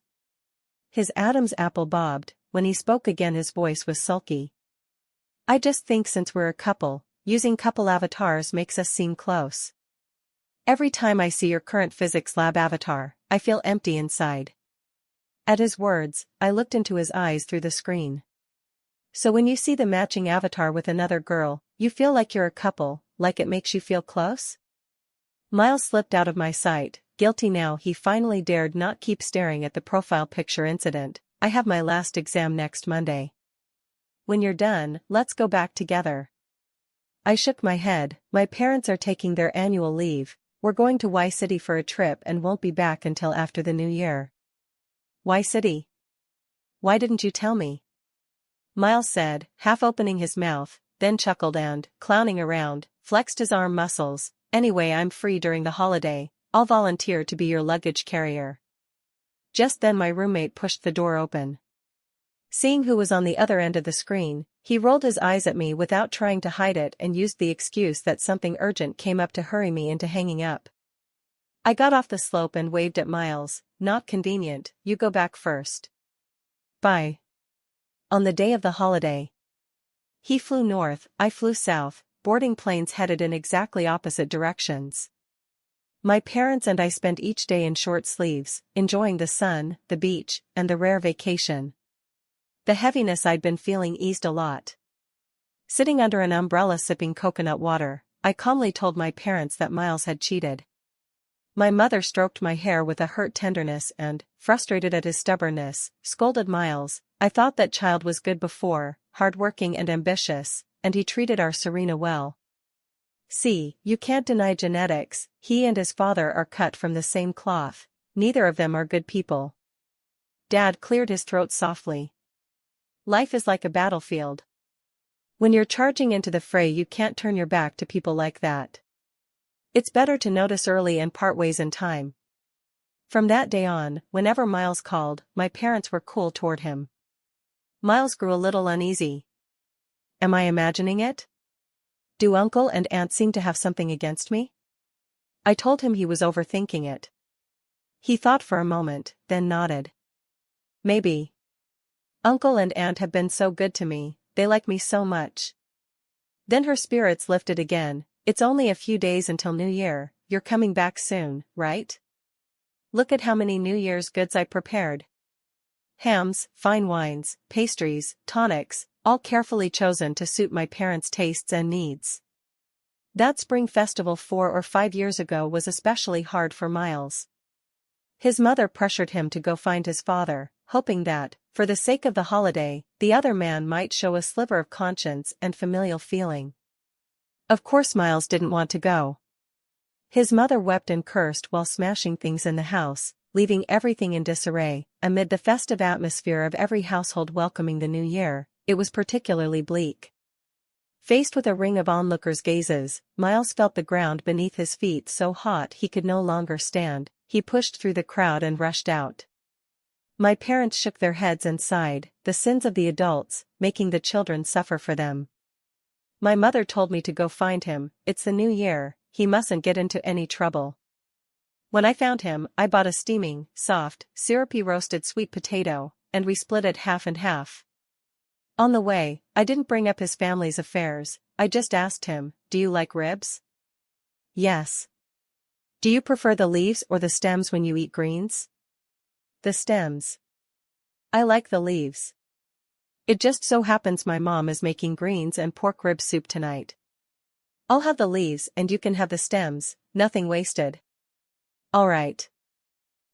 His Adam's apple bobbed, when he spoke again his voice was sulky. I just think since we're a couple, using couple avatars makes us seem close. Every time I see your current physics lab avatar, I feel empty inside. At his words, I looked into his eyes through the screen. So when you see the matching avatar with another girl, you feel like you're a couple, like it makes you feel close? Miles slipped out of my sight, guilty now he finally dared not keep staring at the profile picture incident. I have my last exam next Monday. When you're done, let's go back together. I shook my head. My parents are taking their annual leave. We're going to Y City for a trip and won't be back until after the new year. Y City? Why didn't you tell me? Miles said, half opening his mouth, then chuckled and, clowning around, flexed his arm muscles. Anyway, I'm free during the holiday. I'll volunteer to be your luggage carrier. Just then my roommate pushed the door open. Seeing who was on the other end of the screen, he rolled his eyes at me without trying to hide it and used the excuse that something urgent came up to hurry me into hanging up. I got off the slope and waved at Miles. Not convenient, you go back first. Bye. On the day of the holiday. He flew north, I flew south, boarding planes headed in exactly opposite directions. My parents and I spent each day in short sleeves, enjoying the sun, the beach, and the rare vacation. The heaviness I'd been feeling eased a lot. Sitting under an umbrella sipping coconut water, I calmly told my parents that Miles had cheated. My mother stroked my hair with a hurt tenderness and, frustrated at his stubbornness, scolded Miles. I thought that child was good before, hardworking and ambitious, and he treated our Serena well. See, you can't deny genetics, he and his father are cut from the same cloth, neither of them are good people. Dad cleared his throat softly. Life is like a battlefield. When you're charging into the fray you can't turn your back to people like that. It's better to notice early and part ways in time. From that day on, whenever Miles called, my parents were cool toward him. Miles grew a little uneasy. Am I imagining it? Do Uncle and Aunt seem to have something against me? I told him he was overthinking it. He thought for a moment, then nodded. Maybe. Uncle and Aunt have been so good to me, they like me so much. Then her spirits lifted again. It's only a few days until New Year, you're coming back soon, right? Look at how many New Year's goods I prepared. Hams, fine wines, pastries, tonics, all carefully chosen to suit my parents' tastes and needs. That spring festival 4 or 5 years ago was especially hard for Miles. His mother pressured him to go find his father, hoping that, for the sake of the holiday, the other man might show a sliver of conscience and familial feeling. Of course Miles didn't want to go. His mother wept and cursed while smashing things in the house, leaving everything in disarray. Amid the festive atmosphere of every household welcoming the new year, it was particularly bleak. Faced with a ring of onlookers' gazes, Miles felt the ground beneath his feet so hot he could no longer stand. He pushed through the crowd and rushed out. My parents shook their heads and sighed, the sins of the adults, making the children suffer for them. My mother told me to go find him. It's the new year, he mustn't get into any trouble. When I found him, I bought a steaming, soft, syrupy roasted sweet potato, and we split it half and half. On the way, I didn't bring up his family's affairs, I just asked him, do you like ribs? Yes. Do you prefer the leaves or the stems when you eat greens? The stems. I like the leaves. It just so happens my mom is making greens and pork rib soup tonight. I'll have the leaves and you can have the stems, nothing wasted. All right.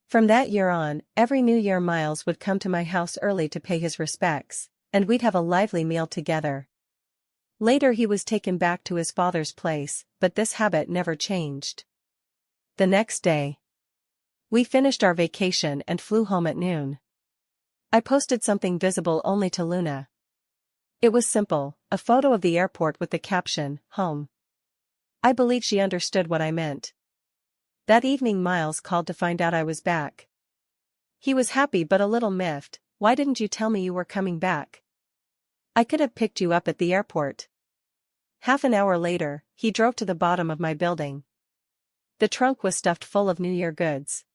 From that year on, every New Year Miles would come to my house early to pay his respects, and we'd have a lively meal together. Later he was taken back to his father's place, but this habit never changed. The next day, we finished our vacation and flew home at noon. I posted something visible only to Luna. It was simple, a photo of the airport with the caption, "Home." I believe she understood what I meant. That evening Miles called to find out I was back. He was happy but a little miffed. Why didn't you tell me you were coming back? I could have picked you up at the airport. Half an hour later, he drove to the bottom of my building. The trunk was stuffed full of New Year goods.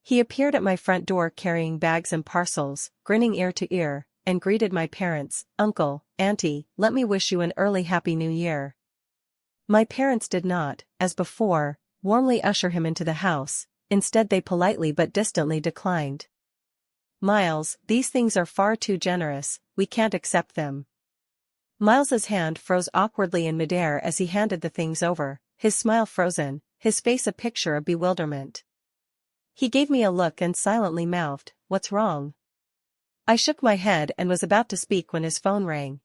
He appeared at my front door carrying bags and parcels, grinning ear to ear, and greeted my parents. Uncle, Auntie, let me wish you an early Happy New Year. My parents did not, as before, warmly usher him into the house, instead they politely but distantly declined. Miles, these things are far too generous, we can't accept them. Miles's hand froze awkwardly in midair as he handed the things over, his smile frozen, his face a picture of bewilderment. He gave me a look and silently mouthed, "What's wrong?" I shook my head and was about to speak when his phone rang.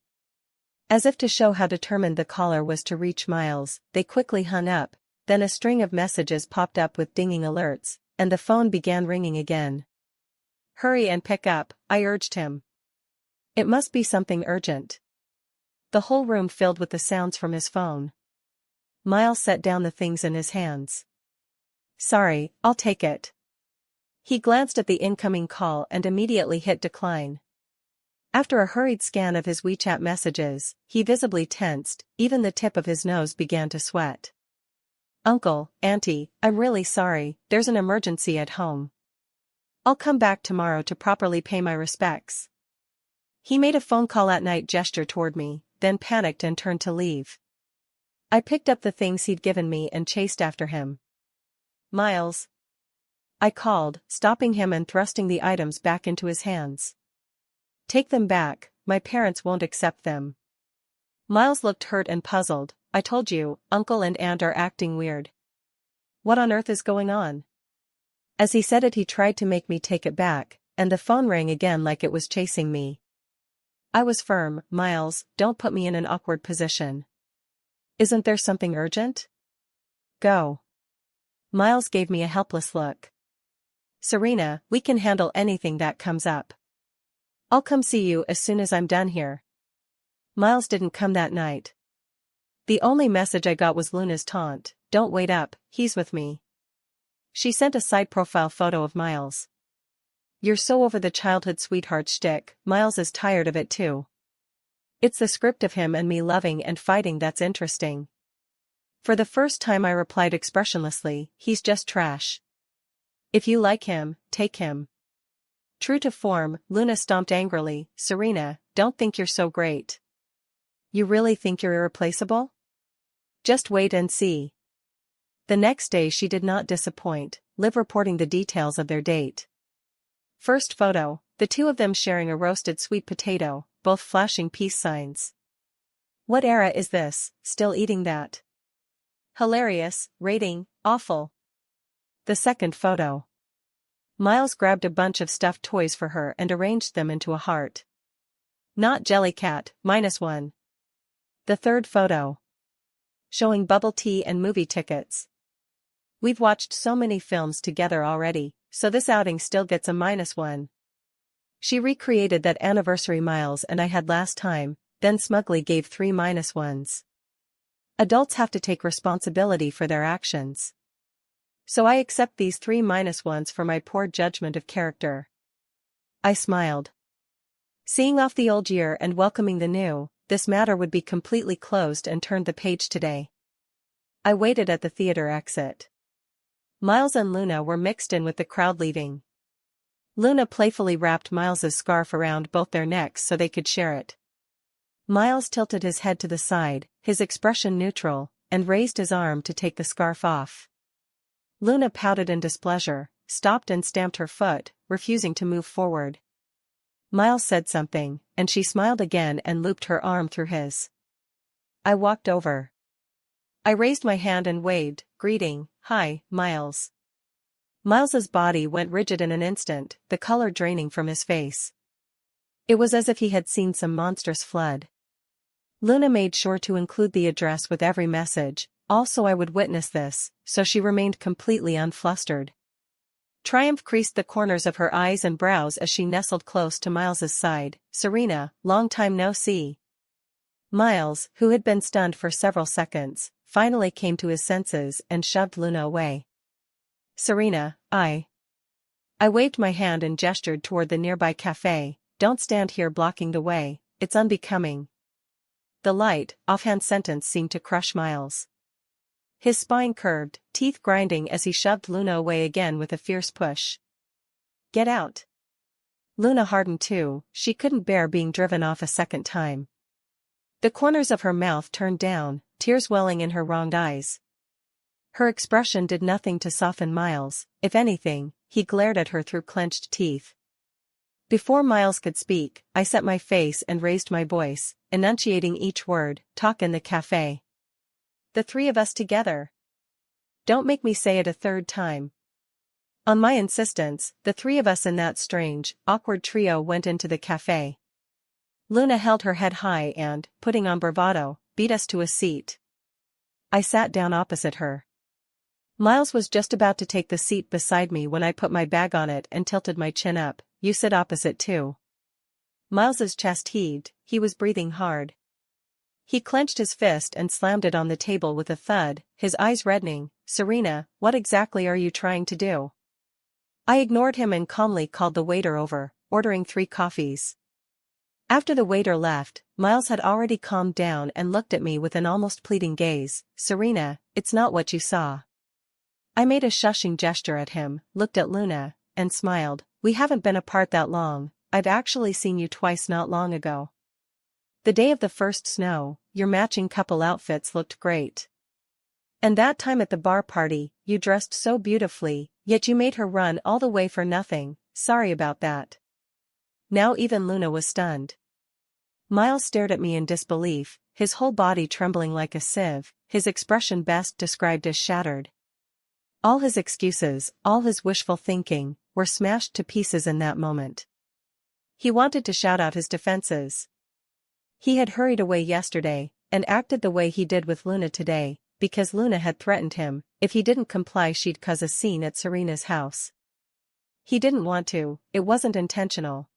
As if to show how determined the caller was to reach Miles, they quickly hung up, then a string of messages popped up with dinging alerts, and the phone began ringing again. "Hurry and pick up," I urged him. "It must be something urgent." The whole room filled with the sounds from his phone. Miles set down the things in his hands. "Sorry, I'll take it." He glanced at the incoming call and immediately hit decline. After a hurried scan of his WeChat messages, he visibly tensed, even the tip of his nose began to sweat. "Uncle, Auntie, I'm really sorry, there's an emergency at home. I'll come back tomorrow to properly pay my respects." He made a phone call at night gesture toward me, then panicked and turned to leave. I picked up the things he'd given me and chased after him. "Miles," I called, stopping him and thrusting the items back into his hands. "Take them back, my parents won't accept them." Miles looked hurt and puzzled. "I told you, Uncle and Aunt are acting weird. What on earth is going on?" As he said it he tried to make me take it back, and the phone rang again like it was chasing me. I was firm. "Miles, don't put me in an awkward position. Isn't there something urgent? Go." Miles gave me a helpless look. "Serena, we can handle anything that comes up. I'll come see you as soon as I'm done here." Miles didn't come that night. The only message I got was Luna's taunt, "Don't wait up, he's with me." She sent a side profile photo of Miles. "You're so over the childhood sweetheart shtick, Miles is tired of it too. It's the script of him and me loving and fighting that's interesting." For the first time I replied expressionlessly, "He's just trash. If you like him, take him." True to form, Luna stomped angrily, "Serena, don't think you're so great. You really think you're irreplaceable? Just wait and see." The next day she did not disappoint, Liv reporting the details of their date. First photo, the two of them sharing a roasted sweet potato, both flashing peace signs. "What era is this, still eating that? Hilarious, rating, awful." The second photo. Miles grabbed a bunch of stuffed toys for her and arranged them into a heart. "Not Jellycat, -1. The third photo. Showing bubble tea and movie tickets. "We've watched so many films together already, so this outing still gets a -1. She recreated that anniversary Miles and I had last time, then smugly gave 3 -1s. Adults have to take responsibility for their actions. So I accept these 3 -1s for my poor judgment of character." I smiled. Seeing off the old year and welcoming the new, this matter would be completely closed and turned the page today. I waited at the theater exit. Miles and Luna were mixed in with the crowd leaving. Luna playfully wrapped Miles's scarf around both their necks so they could share it. Miles tilted his head to the side, his expression neutral, and raised his arm to take the scarf off. Luna pouted in displeasure, stopped and stamped her foot, refusing to move forward. Miles said something, and she smiled again and looped her arm through his. I walked over. I raised my hand and waved, greeting, "Hi, Miles." Miles's body went rigid in an instant, the color draining from his face. It was as if he had seen some monstrous flood. Luna made sure to include the address with every message, also I would witness this, so she remained completely unflustered. Triumph creased the corners of her eyes and brows as she nestled close to Miles's side. "Serena, long time no see." Miles, who had been stunned for several seconds, finally came to his senses and shoved Luna away. "Serena, I waved my hand and gestured toward the nearby cafe. "Don't stand here blocking the way, it's unbecoming." The light, offhand sentence seemed to crush Miles. His spine curved, teeth grinding as he shoved Luna away again with a fierce push. "Get out." Luna hardened too, she couldn't bear being driven off a second time. The corners of her mouth turned down, tears welling in her wronged eyes. Her expression did nothing to soften Miles, if anything, he glared at her through clenched teeth. Before Miles could speak, I set my face and raised my voice, enunciating each word, talk in the cafe. The three of us together. Don't make me say it a third time. On my insistence, the three of us in that strange, awkward trio went into the cafe. Luna held her head high and, putting on bravado, beat us to a seat. I sat down opposite her. Miles was just about to take the seat beside me when I put my bag on it and tilted my chin up. You sit opposite too. Miles's chest heaved, he was breathing hard. He clenched his fist and slammed it on the table with a thud, his eyes reddening. Serena, what exactly are you trying to do? I ignored him and calmly called the waiter over, ordering 3 coffees. After the waiter left, Miles had already calmed down and looked at me with an almost pleading gaze. Serena, it's not what you saw. I made a shushing gesture at him, looked at Luna, and smiled. We haven't been apart that long, I've actually seen you twice not long ago. The day of the first snow, your matching couple outfits looked great. And that time at the bar party, you dressed so beautifully, yet you made her run all the way for nothing. Sorry about that. Now even Luna was stunned. Miles stared at me in disbelief, his whole body trembling like a sieve, his expression best described as shattered. All his excuses, all his wishful thinking, were smashed to pieces in that moment. He wanted to shout out his defenses. He had hurried away yesterday, and acted the way he did with Luna today, because Luna had threatened him, if he didn't comply she'd cause a scene at Serena's house. He didn't want to, it wasn't intentional.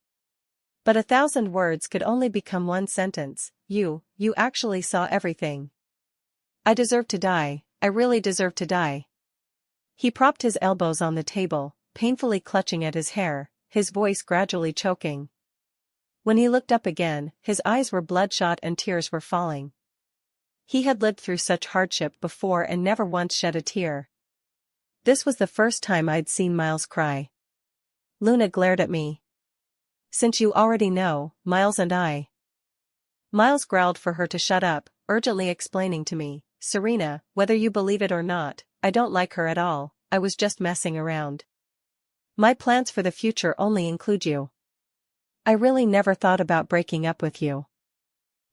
But 1,000 words could only become one sentence. You actually saw everything. I deserve to die, I really deserve to die. He propped his elbows on the table, painfully clutching at his hair, his voice gradually choking. When he looked up again, his eyes were bloodshot and tears were falling. He had lived through such hardship before and never once shed a tear. This was the first time I'd seen Miles cry. Luna glared at me. Since you already know, Miles and I. Miles growled for her to shut up, urgently explaining to me, Serena, whether you believe it or not, I don't like her at all, I was just messing around. My plans for the future only include you. I really never thought about breaking up with you.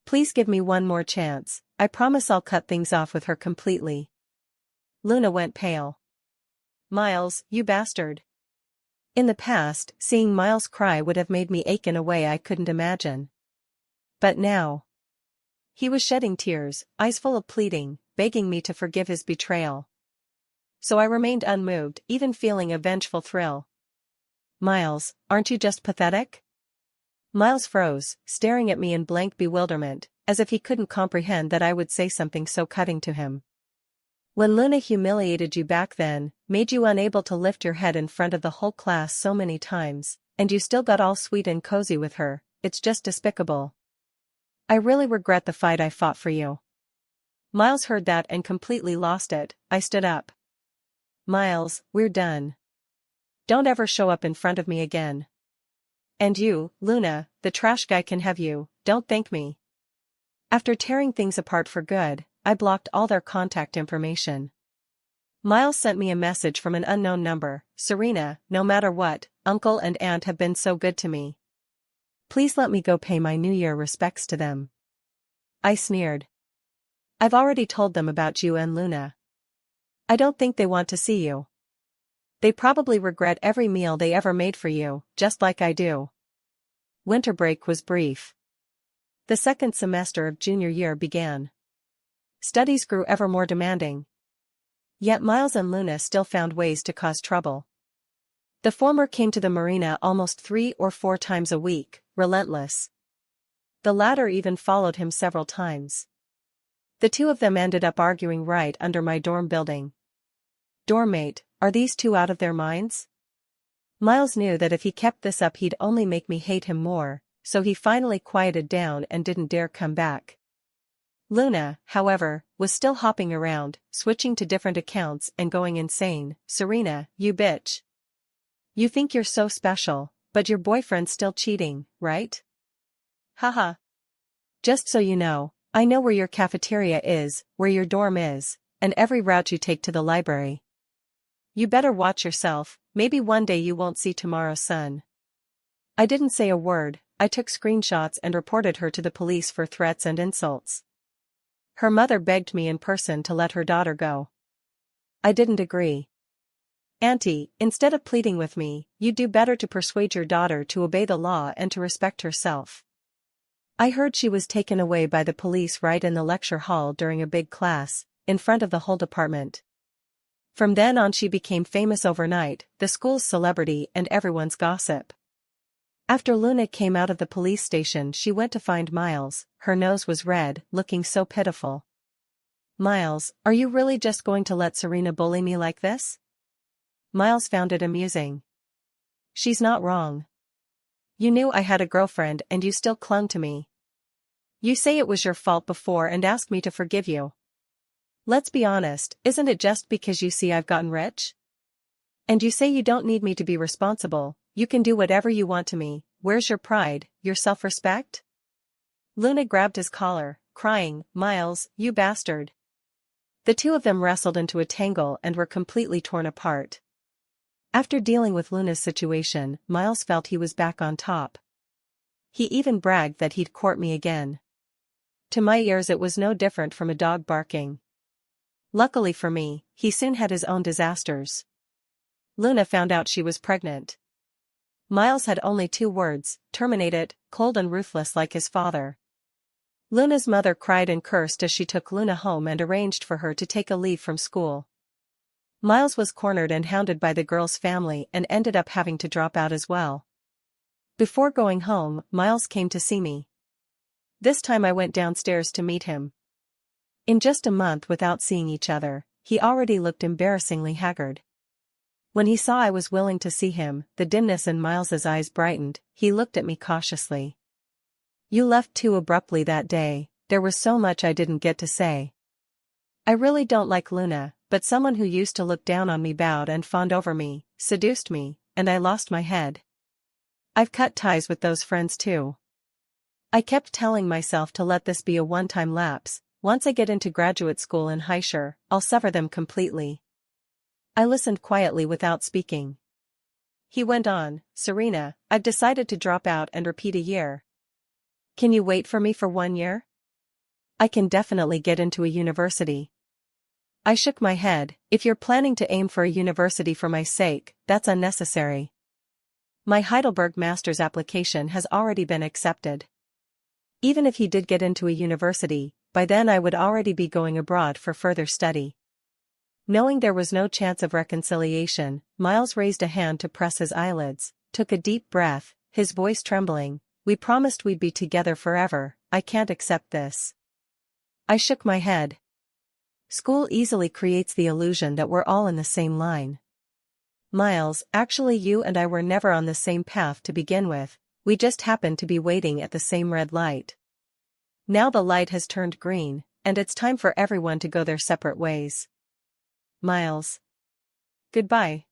Please give me one more chance, I promise I'll cut things off with her completely. Luna went pale. Miles, you bastard. In the past, seeing Miles cry would have made me ache in a way I couldn't imagine. But now. He was shedding tears, eyes full of pleading, begging me to forgive his betrayal. So I remained unmoved, even feeling a vengeful thrill. Miles, aren't you just pathetic? Miles froze, staring at me in blank bewilderment, as if he couldn't comprehend that I would say something so cutting to him. When Luna humiliated you back then, made you unable to lift your head in front of the whole class so many times, and you still got all sweet and cozy with her, it's just despicable. I really regret the fight I fought for you. Miles heard that and completely lost it. I stood up. Miles, we're done. Don't ever show up in front of me again. And you, Luna, the trash guy can have you, don't thank me. After tearing things apart for good, I blocked all their contact information. Miles sent me a message from an unknown number. Serena, no matter what, Uncle and Aunt have been so good to me. Please let me go pay my New Year respects to them. I sneered. I've already told them about you and Luna. I don't think they want to see you. They probably regret every meal they ever made for you, just like I do. Winter break was brief. The second semester of junior year began. Studies grew ever more demanding. Yet Miles and Luna still found ways to cause trouble. The former came to the marina almost 3 or 4 times a week, relentless. The latter even followed him several times. The two of them ended up arguing right under my dorm building. Dorm mate, are these two out of their minds? Miles knew that if he kept this up he'd only make me hate him more, so he finally quieted down and didn't dare come back. Luna, however, was still hopping around, switching to different accounts and going insane. Serena, you bitch. You think you're so special, but your boyfriend's still cheating, right? Haha. Just so you know, I know where your cafeteria is, where your dorm is, and every route you take to the library. You better watch yourself, maybe one day you won't see tomorrow's sun. I didn't say a word. I took screenshots and reported her to the police for threats and insults. Her mother begged me in person to let her daughter go. I didn't agree. Auntie, instead of pleading with me, you'd do better to persuade your daughter to obey the law and to respect herself. I heard she was taken away by the police right in the lecture hall during a big class, in front of the whole department. From then on she became famous overnight, the school's celebrity and everyone's gossip. After Luna came out of the police station she went to find Miles. Her nose was red, looking so pitiful. Miles, are you really just going to let Serena bully me like this? Miles found it amusing. She's not wrong. You knew I had a girlfriend and you still clung to me. You say it was your fault before and ask me to forgive you. Let's be honest, isn't it just because you see I've gotten rich? And you say you don't need me to be responsible, you can do whatever you want to me. Where's your pride, your self-respect? Luna grabbed his collar, crying, Miles, you bastard. The two of them wrestled into a tangle and were completely torn apart. After dealing with Luna's situation, Miles felt he was back on top. He even bragged that he'd court me again. To my ears it was no different from a dog barking. Luckily for me, he soon had his own disasters. Luna found out she was pregnant. Miles had only 2 words, terminate it, cold and ruthless like his father. Luna's mother cried and cursed as she took Luna home and arranged for her to take a leave from school. Miles was cornered and hounded by the girl's family and ended up having to drop out as well. Before going home, Miles came to see me. This time I went downstairs to meet him. In just a month without seeing each other, he already looked embarrassingly haggard. When he saw I was willing to see him, the dimness in Miles's eyes brightened. He looked at me cautiously. You left too abruptly that day. There was so much I didn't get to say. I really don't like Luna, but someone who used to look down on me bowed and fawned over me, seduced me, and I lost my head. I've cut ties with those friends too. I kept telling myself to let this be a one-time lapse. Once I get into graduate school in Heischer, I'll sever them completely. I listened quietly without speaking. He went on, Serena, I've decided to drop out and repeat a year. Can you wait for me for 1 year? I can definitely get into a university. I shook my head. If you're planning to aim for a university for my sake, that's unnecessary. My Heidelberg master's application has already been accepted. Even if he did get into a university, by then I would already be going abroad for further study. Knowing there was no chance of reconciliation, Miles raised a hand to press his eyelids, took a deep breath, his voice trembling. We promised we'd be together forever. I can't accept this. I shook my head. School easily creates the illusion that we're all in the same line. Miles, actually you and I were never on the same path to begin with, we just happened to be waiting at the same red light. Now the light has turned green, and it's time for everyone to go their separate ways. Miles. Goodbye.